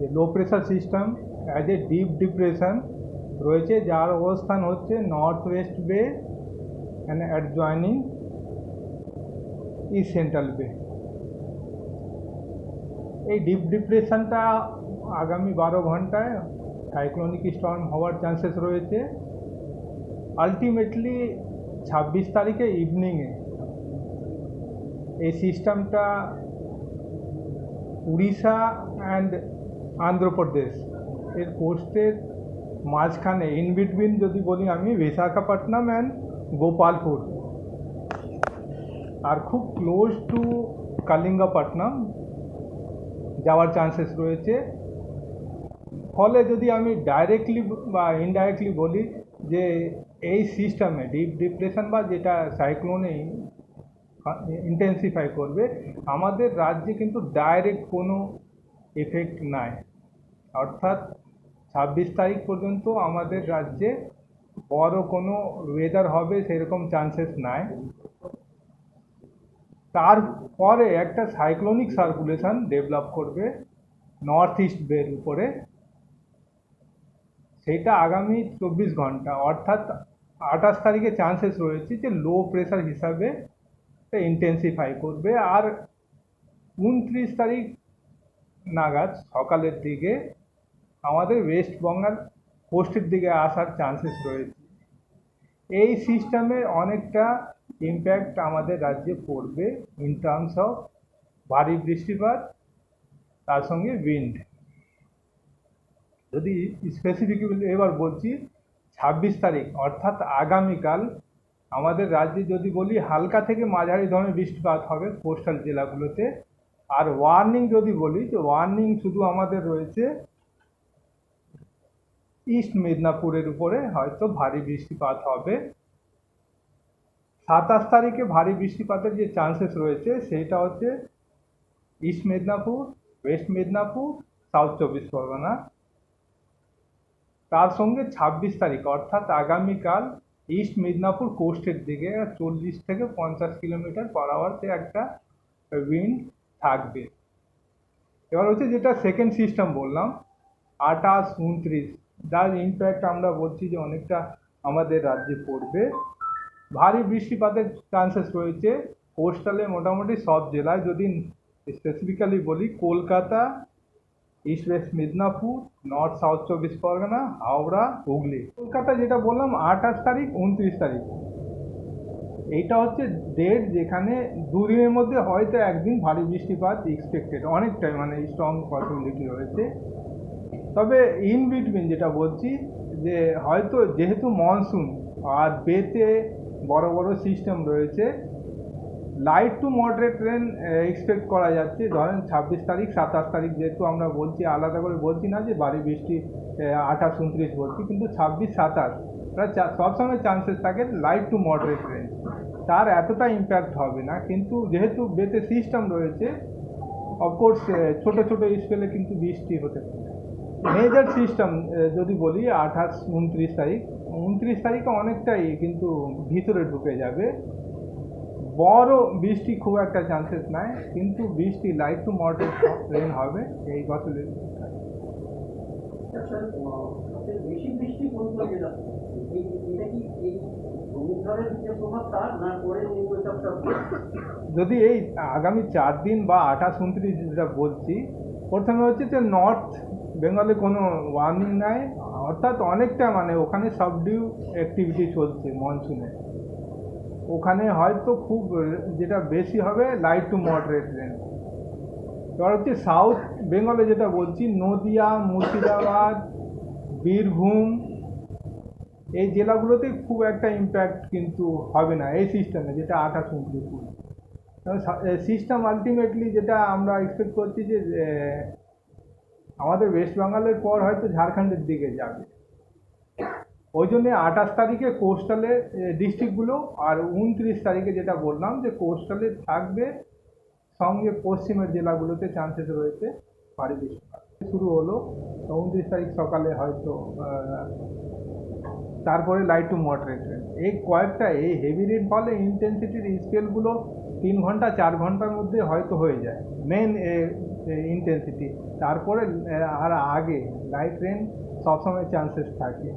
যে low pressure system as a deep depression রয়েছে, যার অবস্থান হচ্ছে নর্থ ওয়েস্ট বে অ্যান্ড অ্যাডজয়নিং ইস্ট সেন্ট্রাল বে। এই ডিপ ডিপ্রেশনটা আগামী 12 ঘন্টায় সাইক্লোনিক স্টর্ম হওয়ার চান্সেস রয়েছে। আলটিমেটলি 26 তারিখে ইভিনিংয়ে এই সিস্টেমটা উড়িষ্যা অ্যান্ড অন্ধ্রপ্রদেশ এর কোস্টের মাঝখানে ইন বিটুইন যদি বলি আমি বিশাখাপট্টনম অ্যান্ড গোপালপুর আর খুব ক্লোজ টু কালিঙ্গাপট্টনম যাওয়ার চান্সেস রয়েছে। ফলে যদি আমি ডাইরেক্টলি বা ইনডাইরেক্টলি বলি যে এই সিস্টেমে ডিপ ডিপ্রেশন বা যেটা সাইক্লোনে ইন্টেন্সিফাই করবে, আমাদের রাজ্যে কিন্তু ডাইরেক্ট কোনো এফেক্ট নাই। অর্থাৎ 26 তারিখ পর্যন্ত আমাদের রাজ্যে বড় কোনো ওয়েদার হবে সেরকম চান্সেস নাই। তারপরে একটা সাইক্লোনিক সার্কুলেশন ডেভেলপ করবে নর্থ ইস্ট বের উপরে, সেটা আগামী 24 ঘন্টা অর্থাৎ 28 তারিখে চান্সেস রয়েছে যে লো প্রেশার হিসাবে ইন্টেন্সিফাই করবে। আর 29 তারিখ নাগাদ সকালের দিকে আমাদের ওয়েস্ট বেঙ্গল কোস্টের দিকে আসার চান্সেস রয়েছে। এই সিস্টেমের অনেকটা ইম্প্যাক্ট আমাদের রাজ্যে পড়বে ইন টার্মস অফ ভারী বৃষ্টিপাত, তার সঙ্গে উইন্ড। যদি স্পেসিফিকলি এবার বলছি 26 তারিখ অর্থাৎ আগামীকাল আমাদের রাজ্যে যদি বলি হালকা থেকে মাঝারি ধরনের বৃষ্টিপাত হবে কোস্টাল জেলাগুলোতে। আর ওয়ার্নিং যদি বলি তো ওয়ার্নিং শুধু আমাদের রয়েছে ইস্ট মেদিনীপুরের উপরে হয়তো ভারী বৃষ্টিপাত হবে। 27 তারিখে ভারী বৃষ্টিপাতের যে চান্সেস রয়েছে সেটা হচ্ছে east Medinipur, West Medinipur, south 24 Pargana. তার সঙ্গে 26 তারিখ অর্থাৎ আগামীকাল ইস্ট মেদিনীপুর কোস্টের দিকে 40 থেকে 50 কিলোমিটার পার আওয়ারে একটা উইন্ড থাকবে। এবার হচ্ছে যেটা সেকেন্ড সিস্টেম বললাম 28-29, যার ইম্প্যাক্ট আমরা বলছি যে অনেকটা আমাদের রাজ্যে পড়বে। ভারী বৃষ্টিপাতের চান্সেস রয়েছে কোস্টালে মোটামুটি সব জেলায়। যদি স্পেসিফিক্যালি বলি Kolkata, east west Medinipur, north south 24 Pargana, Howrah, Hooghly. Kolkata যেটা বললাম 28 তারিখ 29 তারিখ, এইটা হচ্ছে ডেট যেখানে দুদিনের মধ্যে হয়তো একদিন ভারী বৃষ্টিপাত এক্সপেক্টেড, অনেকটাই মানে স্ট্রং পসিবিলিটি রয়েছে। তবে ইন বিটুইন যেটা বলছি যে হয়তো যেহেতু মনসুন আর বেতে বড় বড় সিস্টেম রয়েছে, light to moderate rain expect করা যাচ্ছে। ধরেন 26 তারিখ 27 তারিখ যেহেতু আমরা বলছি, আলাদা করে বলছি না যে ভারী বৃষ্টি 28-29 বলছি, কিন্তু 26-27 সবসময় চান্সেস থাকে লাইট টু মডারেট রেন, তার এতটা ইম্প্যাক্ট হবে না। কিন্তু যেহেতু বেতে সিস্টেম রয়েছে অফকোর্স ছোট ছোট স্কেলে কিন্তু বৃষ্টি হতে পারে। মেজর সিস্টেম যদি বলি 28-29 তারিখ, 29 তারিখে অনেকটাই কিন্তু ভিতরে ঢুকে যাবে। বড় বৃষ্টি খুব একটা চান্সেস নাই, কিন্তু বৃষ্টি লাইট টু মডারেট রেন হবে এই বছরের। যদি এই আগামী 4 দিন বা 28-29 যেটা বলছি, প্রথমে হচ্ছে যে নর্থ বেঙ্গলে কোনো ওয়ার্নিং নাই, অর্থাৎ অনেকটা মানে ওখানে সাবডিউ অ্যাক্টিভিটি চলছে মনসুনে। ওখানে হয়তো খুব যেটা বেশি হবে লাইট টু মডারেট রেন। এবার হচ্ছে সাউথ বেঙ্গলে যেটা বলছি নদিয়া, মুর্শিদাবাদ, বীরভূম এই জেলাগুলোতে খুব একটা ইম্প্যাক্ট কিন্তু হবে না এই সিস্টেমে, যেটা 28-29 সিস্টেম। আলটিমেটলি যেটা আমরা এক্সপেক্ট করছি যে আমাদের ওয়েস্ট বেঙ্গলের পর হয়তো ঝাড়খণ্ডের দিকে যাবে। ওই জন্যে 28 তারিখে কোস্টালে ডিস্ট্রিক্টগুলো আর 29 তারিখে যেটা বললাম যে কোস্টালে থাকবে, সঙ্গে পশ্চিমের জেলাগুলোতে চান্সেস রয়েছে ভারী বৃষ্টিপাত শুরু হলো। 29 তারিখ সকালে হয়তো, তারপরে লাইট টু মডারেট রেন। এই কয়েকটা এই হেভি রেন ফলে ইন্টেন্সিটির স্কেলগুলো 3 ঘন্টা 4 ঘন্টার মধ্যে হয়তো হয়ে যায় মেন ইন্টেন্সিটি। তারপরে আর আগে লাইট রেন সবসময় চান্সেস থাকে।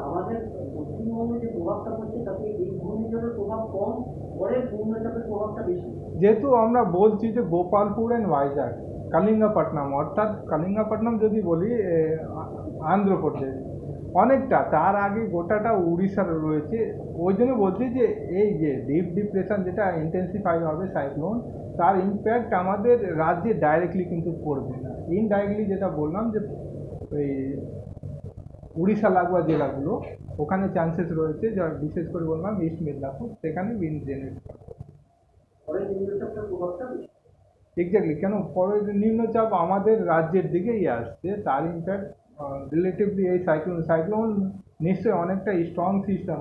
আমাদের পশ্চিমবঙ্গে যে প্রভাবটা পড়ছে তাতে এই ঘূর্ণিঝড়ের প্রভাব কম, পরে নিম্নচাপের প্রভাবটা বেশি। যেহেতু আমরা বলছি যে গোপালপুর অ্যান্ড ভাইজাগ, কালিঙ্গাপাটনাম, অর্থাৎ কালিঙ্গাপাটনাম যদি বলি আন্ধ্রপ্রদেশ অনেকটা, তার আগে গোটাটা উড়িষ্যার রয়েছে। ওই জন্য বলছি যে এই যে ডিপ ডিপ্রেশন যেটা ইন্টেন্সিফাই হবে সাইক্লোন, তার ইম্প্যাক্ট আমাদের রাজ্যে ডাইরেক্টলি কিন্তু পড়বে না, ইনডাইরেক্টলি যেটা বললাম যে ওই উড়িষ্যা লাগোয়া জেলাগুলো ওখানে চান্সেস রয়েছে, যা বিশেষ করে বললাম ইস্ট মেদিনীপুর, সেখানে উইন্ড জেনারেট করবে। পরে নিম্নচাপের প্রভাবটা বেশি। এক্স্যাক্টলি, কেন পরে নিম্নচাপ আমাদের রাজ্যের দিকেই আসছে, তার ইম্প্যাক্ট রিলেটিভলি এই সাইক্লোন নিশ্চয়ই অনেকটা স্ট্রং সিস্টেম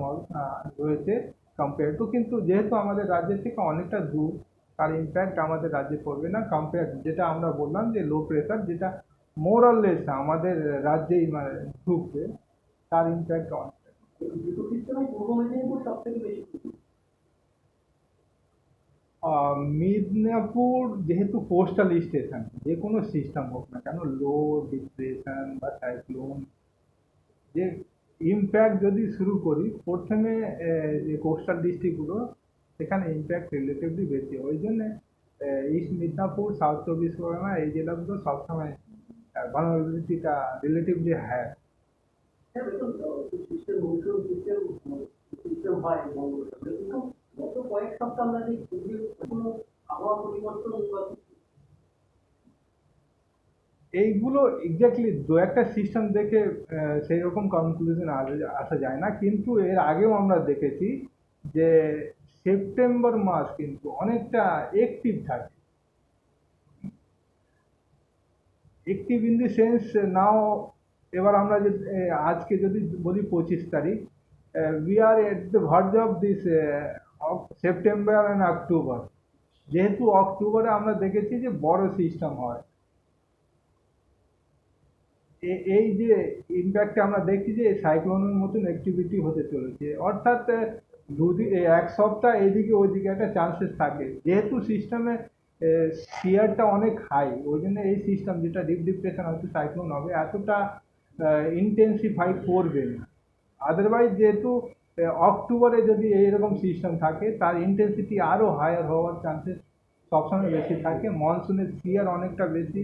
রয়েছে কম্পেয়ার টু, কিন্তু যেহেতু আমাদের রাজ্যের থেকে অনেকটা দূর, তার ইম্প্যাক্ট আমাদের রাজ্যে পড়বে না কম্পেয়ার যেটা আমরা বললাম যে লো প্রেশার যেটা মোরাললেস আমাদের রাজ্যেই মানে ঢুকবে, তার ইম্প্যাক্ট অনেক। দুটো সিস্টেমে পূর্ব মেদিনীপুর সব থেকে বেশি। মেদিনীপুর যেহেতু কোস্টাল স্টেশন, যে কোনো সিস্টেম হোক না কেন, লো ডিপ্রেশন বা সাইক্লোন, যে ইম্প্যাক্ট যদি শুরু করি প্রথমে যে কোস্টাল ডিস্ট্রিক্টগুলো, সেখানে ইম্প্যাক্ট রিলেটিভলি বেশি। ওই জন্যে ইস্ট মিদনাপুর, সাউথ চব্বিশ পরগনা এই জেলাগুলো সবসময় ভালনারেবিলিটিটা রিলেটিভলি হায়ার। হ্যাঁ, দেখুন সিস্টেম মনসুন সিস্টেম হয় বঙ্গোপসাগরে, কিন্তু গত কয়েক সপ্তাহ আমরা দেখছি যে কোনো আবহাওয়া পরিবর্তন বা এইগুলো এক্স্যাক্টলি দু একটা সিস্টেম দেখে সেই রকম কনক্লুশন আসা যায় না, কিন্তু এর আগেও আমরা দেখেছি যে সেপ্টেম্বর মাস কিন্তু অনেকটা অ্যাক্টিভ থাকে, অ্যাক্টিভ ইন দি সেন্স নাও। এবার আমরা যে আজকে যদি বলি 25 তারিখ, we are at the verge of this September and October. যেহেতু অক্টোবরে আমরা দেখেছি যে বড় সিস্টেম হয়, এই যে ইম্প্যাক্টে আমরা দেখছি যে সাইক্লোনের মতন অ্যাক্টিভিটি হতে চলেছে, অর্থাৎ এক সপ্তাহ এইদিকে ওইদিকে একটা চান্সেস থাকে। যেহেতু সিস্টেমে শিয়ারটা অনেক হাই, ওই জন্য এই সিস্টেম যেটা ডিপ ডিপ্রেশন হয়তো সাইক্লোন হবে এতটা ইন্টেন্সিফাই করবে না। আদারওয়াইজ যেহেতু অক্টোবরে যদি এইরকম সিস্টেম থাকে, তার ইন্টেন্সিটি আরও হায়ার হওয়ার চান্সেস সবসময় বেশি থাকে। মনসুনের শিয়ার অনেকটা বেশি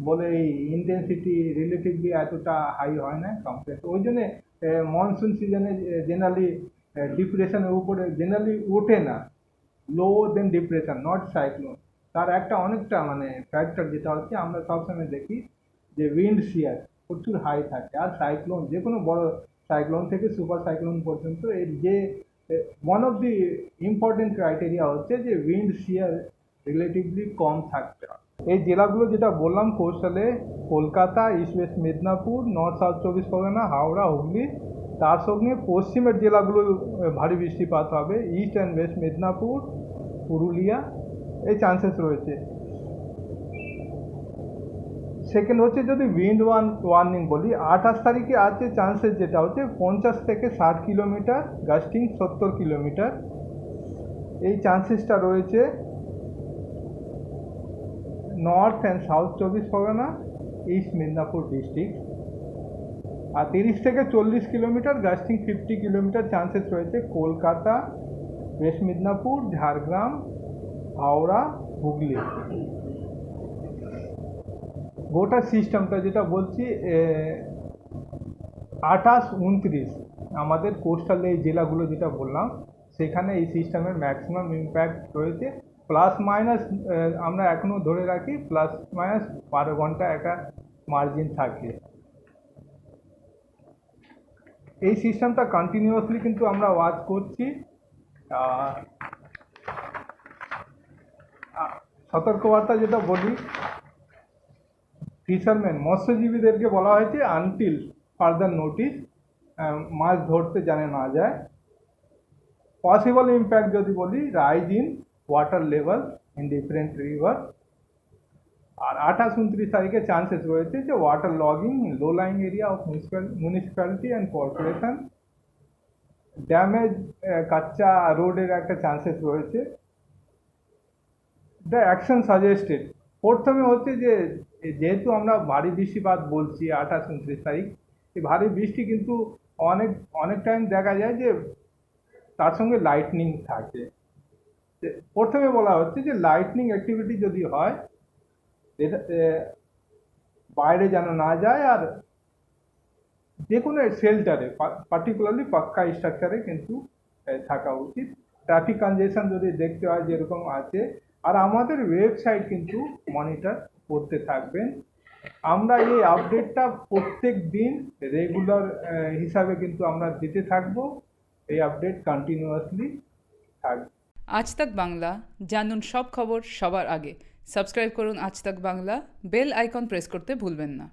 বলে এই ইন্টেন্সিটি রিলেটিভলি এতটা হাই হয় না কম্পেয়ার। ওই জন্যে মনসুন সিজনে জেনারেলি ডিপ্রেশনের উপরে জেনারেলি ওঠে না, লো দেন ডিপ্রেশন নট সাইক্লোন। তার একটা অনেকটা মানে ফ্যাক্টর যেটা হচ্ছে আমরা সবসময় দেখি যে উইন্ড শিয়ার প্রচুর হাই থাকে, আর সাইক্লোন যে কোনো বড় সাইক্লোন থেকে সুপার সাইক্লোন পর্যন্ত এর যে one of the important criteria হচ্ছে যে উইন্ড শিয়ার রিলেটিভলি কম থাকতে হবে। এই জেলাগুলো যেটা বললাম কোস্টালে, Kolkata, east west Medinipur, north south চব্বিশ পরগনা, হাওড়া, হুগলি, তার সঙ্গে পশ্চিমের জেলাগুলো ভারী বৃষ্টিপাত হবে, east and West Medinipur, Purulia, এই চান্সেস রয়েছে। সেকেন্ড হচ্ছে যদি উইন্ড ওয়ার্নিং বলি, 28 তারিখে আছে চান্সেস যেটা হচ্ছে 50 থেকে 60 কিলোমিটার, গাস্টিং 70 কিলোমিটার, এই চান্সেসটা রয়েছে নর্থ অ্যান্ড সাউথ চব্বিশ পরগনা, ইস্ট মেদিনীপুর ডিস্ট্রিক্ট। আর 30 থেকে 40 কিলোমিটার, গাস্টিং 50 কিলোমিটার চান্সেস রয়েছে কলকাতা, ওয়েস্ট মেদিনীপুর, ঝাড়গ্রাম, হাওড়া, হুগলি। গোটা সিস্টেমটা যেটা বলছি 28-29 আমাদের কোস্টাল এই জেলাগুলো যেটা বললাম, সেখানে এই সিস্টেমের ম্যাক্সিমাম ইম্প্যাক্ট রয়েছে। প্লাস মাইনাস আমরা এখনও ধরে রাখি প্লাস মাইনাস 12 ঘন্টা একটা মার্জিন থাকে। এই সিস্টেমটা কন্টিনিউয়াসলি কিন্তু আমরা ওয়াচ করছি। সতর্কবার্তা যেটা বলি, ফিশারম্যান মৎস্যজীবীদেরকে বলা হয়েছে আনটিল ফার্দার নোটিস মাছ ধরতে জানে না যায়। পসিবল ইম্প্যাক্ট যদি বলি, rise in water level in different river. আর 28-29 তারিখে চান্সেস রয়েছে যে water logging in low lying area of municipality and corporation, damage কাচ্চা রোডের একটা চান্সেস রয়েছে। দ্য অ্যাকশন সাজেস্টেড, প্রথমে হচ্ছে যে যেহেতু আমরা ভারী বৃষ্টিপাত বলছি 28-29 তারিখ, এই ভারী বৃষ্টি কিন্তু অনেক অনেক টাইম দেখা যায় যে তার সঙ্গে লাইটনিং থাকে। প্রথমে বলা হচ্ছে যে লাইটনিং অ্যাক্টিভিটি যদি হয় এটা বাইরে যেন না যায়, আর যে কোনো শেল্টারে, পার্টিকুলারলি পাক্কা স্ট্রাকচারে কিন্তু থাকা উচিত। ট্রাফিক কনজেশন যদি দেখতে হয় যেরকম আছে, আর আমাদের ওয়েবসাইট কিন্তু মনিটর করতে থাকবেন। আমরা এই আপডেটটা প্রত্যেক দিন রেগুলার হিসাবে কিন্তু আমরা দিতে থাকবো, এই আপডেট কন্টিনিউয়াসলি থাকবে। আজ তাক বাংলা, জানুন সব খবর সবার আগে। সাবস্ক্রাইব করুন আজ তাক বাংলা, বেল আইকন প্রেস করতে ভুলবেন না।